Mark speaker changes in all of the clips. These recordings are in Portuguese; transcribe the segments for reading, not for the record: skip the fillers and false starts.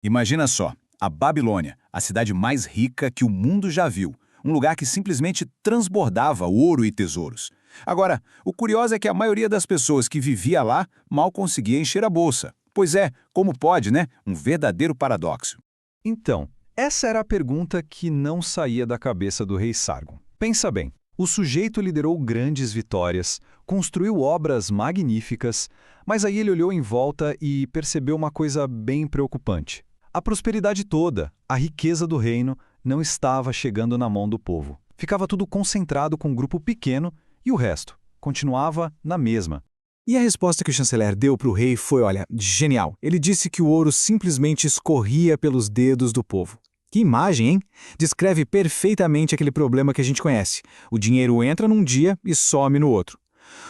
Speaker 1: Imagina só, a Babilônia, a cidade mais rica que o mundo já viu. Um lugar que simplesmente transbordava ouro e tesouros. Agora, o curioso é que a maioria das pessoas que vivia lá mal conseguia encher a bolsa. Pois é, como pode, né? Um verdadeiro paradoxo.
Speaker 2: Então, essa era a pergunta que não saía da cabeça do rei Sargon. Pensa bem, o sujeito liderou grandes vitórias, construiu obras magníficas, mas aí ele olhou em volta e percebeu uma coisa bem preocupante. A prosperidade toda, a riqueza do reino, não estava chegando na mão do povo. Ficava tudo concentrado com um grupo pequeno e o resto continuava na mesma.
Speaker 3: E a resposta que o chanceler deu para o rei foi, olha, genial. Ele disse que o ouro simplesmente escorria pelos dedos do povo. Que imagem, hein? Descreve perfeitamente aquele problema que a gente conhece. O dinheiro entra num dia e some no outro.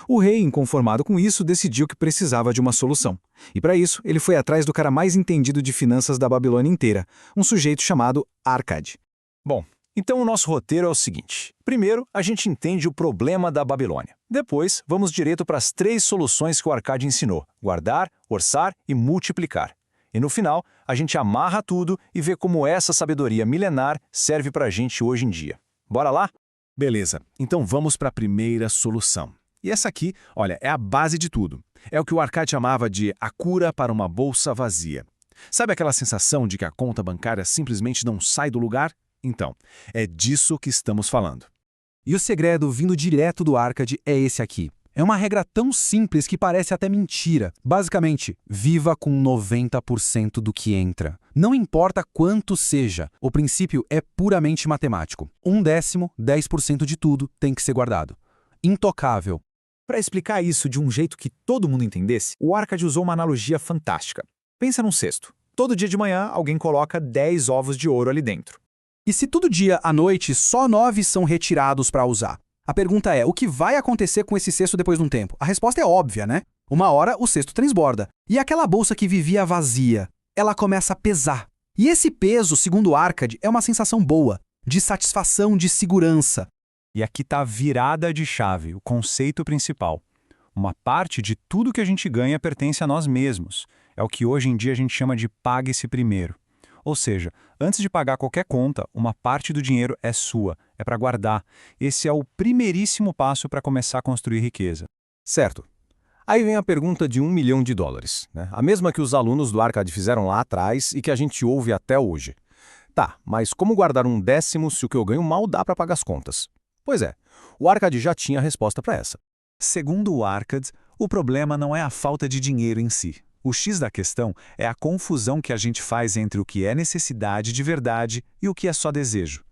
Speaker 3: O rei, inconformado com isso, decidiu que precisava de uma solução. E para isso, ele foi atrás do cara mais entendido de finanças da Babilônia inteira, um sujeito chamado Arcade.
Speaker 4: Bom, então o nosso roteiro é o seguinte. Primeiro, a gente entende o problema da Babilônia. Depois, vamos direto para as 3 soluções que o Arcade ensinou: guardar, orçar e multiplicar. E no final, a gente amarra tudo e vê como essa sabedoria milenar serve para a gente hoje em dia. Bora lá?
Speaker 5: Beleza, então vamos para a primeira solução. E essa aqui, olha, é a base de tudo. É o que o Arcade chamava de a cura para uma bolsa vazia. Sabe aquela sensação de que a conta bancária simplesmente não sai do lugar? Então, é disso que estamos falando.
Speaker 6: E o segredo vindo direto do Arcade é esse aqui. É uma regra tão simples que parece até mentira. Basicamente, viva com 90% do que entra. Não importa quanto seja, o princípio é puramente matemático. 1/10, 10% de tudo tem que ser guardado. Intocável.
Speaker 3: Para explicar isso de um jeito que todo mundo entendesse, o Arcade usou uma analogia fantástica. Pensa num cesto. Todo dia de manhã, alguém coloca 10 ovos de ouro ali dentro.
Speaker 6: E se todo dia à noite só 9 são retirados para usar? A pergunta é, o que vai acontecer com esse cesto depois de um tempo? A resposta é óbvia, né? Uma hora o cesto transborda. E aquela bolsa que vivia vazia, ela começa a pesar. E esse peso, segundo o Arcade, é uma sensação boa, de satisfação, de segurança.
Speaker 2: E aqui está a virada de chave, o conceito principal. Uma parte de tudo que a gente ganha pertence a nós mesmos. É o que hoje em dia a gente chama de pague-se primeiro. Ou seja, antes de pagar qualquer conta, uma parte do dinheiro é sua, é para guardar. Esse é o primeiríssimo passo para começar a construir riqueza.
Speaker 4: Certo. Aí vem a pergunta de $1 milhão, né? A mesma que os alunos do Arcade fizeram lá atrás e que a gente ouve até hoje. Tá, mas como guardar 1/10 se o que eu ganho mal dá para pagar as contas? Pois é, o Arcade já tinha a resposta para essa.
Speaker 2: Segundo o Arcade, o problema não é a falta de dinheiro em si. O X da questão é a confusão que a gente faz entre o que é necessidade de verdade e o que é só desejo.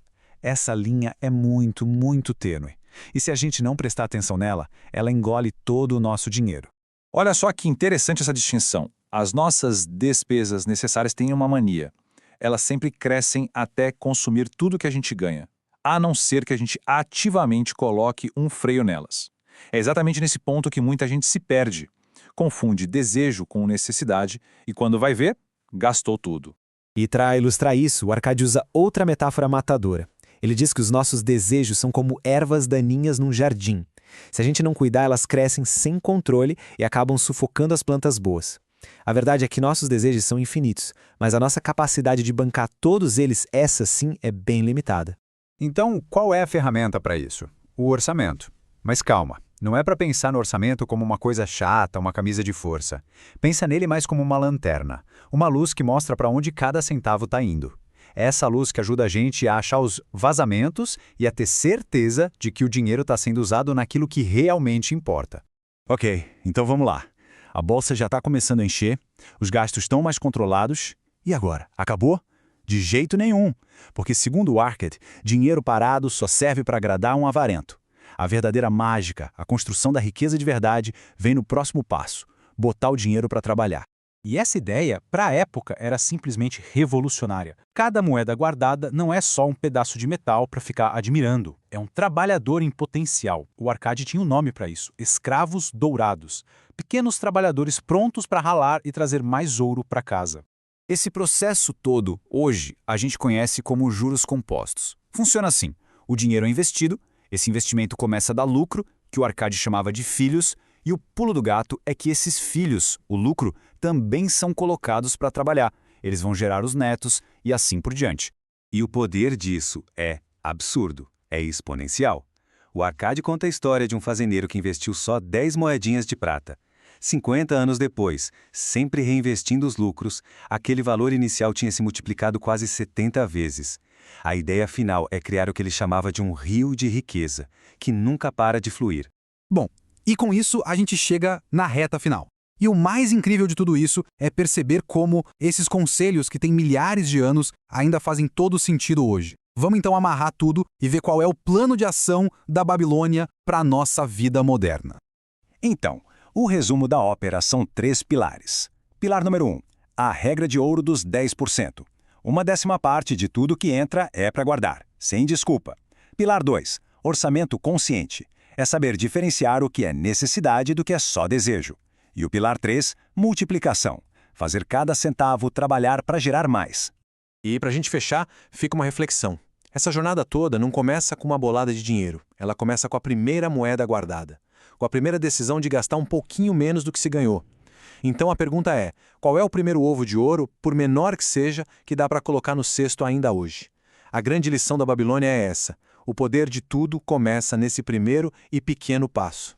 Speaker 2: Essa linha é muito, muito tênue. E se a gente não prestar atenção nela, ela engole todo o nosso dinheiro.
Speaker 1: Olha só que interessante essa distinção. As nossas despesas necessárias têm uma mania. Elas sempre crescem até consumir tudo que a gente ganha, a não ser que a gente ativamente coloque um freio nelas. É exatamente nesse ponto que muita gente se perde. Confunde desejo com necessidade e quando vai ver, gastou tudo.
Speaker 3: E para ilustrar isso, o Arcade usa outra metáfora matadora. Ele diz que os nossos desejos são como ervas daninhas num jardim. Se a gente não cuidar, elas crescem sem controle e acabam sufocando as plantas boas. A verdade é que nossos desejos são infinitos, mas a nossa capacidade de bancar todos eles, essa sim, é bem limitada.
Speaker 2: Então, qual é a ferramenta para isso? O orçamento. Mas calma, não é para pensar no orçamento como uma coisa chata, uma camisa de força. Pensa nele mais como uma lanterna, uma luz que mostra para onde cada centavo está indo. É essa luz que ajuda a gente a achar os vazamentos e a ter certeza de que o dinheiro está sendo usado naquilo que realmente importa.
Speaker 5: Ok, então vamos lá. A bolsa já está começando a encher, os gastos estão mais controlados. E agora? Acabou? De jeito nenhum, porque segundo o Arcade, dinheiro parado só serve para agradar um avarento. A verdadeira mágica, a construção da riqueza de verdade, vem no próximo passo, botar o dinheiro para trabalhar.
Speaker 7: E essa ideia, para a época, era simplesmente revolucionária. Cada moeda guardada não é só um pedaço de metal para ficar admirando. É um trabalhador em potencial. O Arcade tinha um nome para isso: escravos dourados. Pequenos trabalhadores prontos para ralar e trazer mais ouro para casa.
Speaker 1: Esse processo todo, hoje, a gente conhece como juros compostos. Funciona assim: o dinheiro é investido, esse investimento começa a dar lucro, que o Arcade chamava de filhos, e o pulo do gato é que esses filhos, o lucro, também são colocados para trabalhar.
Speaker 5: eles vão gerar os netos e assim por diante.
Speaker 4: E o poder disso é absurdo, é exponencial. O Arcade conta a história de um fazendeiro que investiu só 10 moedinhas de prata. 50 anos depois, sempre reinvestindo os lucros, aquele valor inicial tinha se multiplicado quase 70 vezes. A ideia final é criar o que ele chamava de um rio de riqueza, que nunca para de fluir.
Speaker 6: Bom, e com isso a gente chega na reta final. E o mais incrível de tudo isso é perceber como esses conselhos que têm milhares de anos ainda fazem todo sentido hoje. Vamos então amarrar tudo e ver qual é o plano de ação da Babilônia para a nossa vida moderna.
Speaker 4: Então, o resumo da ópera são 3 pilares. Pilar número 1, a regra de ouro dos 10%. 1/10 parte de tudo que entra é para guardar, sem desculpa. Pilar 2, orçamento consciente. É saber diferenciar o que é necessidade do que é só desejo. E o pilar 3, multiplicação. Fazer cada centavo trabalhar para gerar mais.
Speaker 8: E para a gente fechar, fica uma reflexão. Essa jornada toda não começa com uma bolada de dinheiro. Ela começa com a primeira moeda guardada. Com a primeira decisão de gastar um pouquinho menos do que se ganhou. Então a pergunta é, qual é o primeiro ovo de ouro, por menor que seja, que dá para colocar no cesto ainda hoje? A grande lição da Babilônia é essa. O poder de tudo começa nesse primeiro e pequeno passo.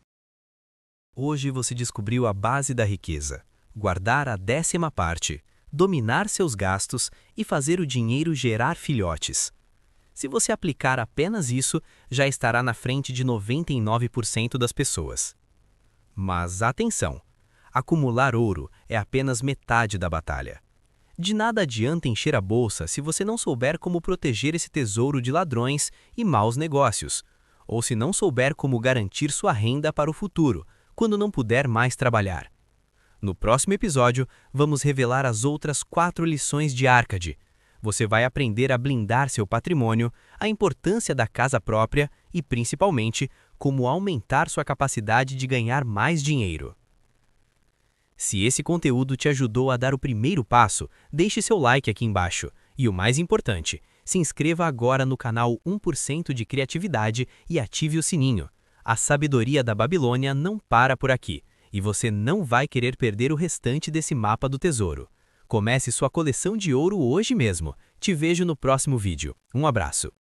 Speaker 9: Hoje você descobriu a base da riqueza: guardar a 10ª parte, dominar seus gastos e fazer o dinheiro gerar filhotes. Se você aplicar apenas isso, já estará na frente de 99% das pessoas. Mas atenção! Acumular ouro é apenas metade da batalha. De nada adianta encher a bolsa se você não souber como proteger esse tesouro de ladrões e maus negócios, ou se não souber como garantir sua renda para o futuro, quando não puder mais trabalhar. No próximo episódio, vamos revelar as outras 4 lições de Arcade. Você vai aprender a blindar seu patrimônio, a importância da casa própria e, principalmente, como aumentar sua capacidade de ganhar mais dinheiro. Se esse conteúdo te ajudou a dar o primeiro passo, deixe seu like aqui embaixo. E o mais importante, se inscreva agora no canal 1% de Criatividade e ative o sininho. A sabedoria da Babilônia não para por aqui, e você não vai querer perder o restante desse mapa do tesouro. Comece sua coleção de ouro hoje mesmo. Te vejo no próximo vídeo. Um abraço.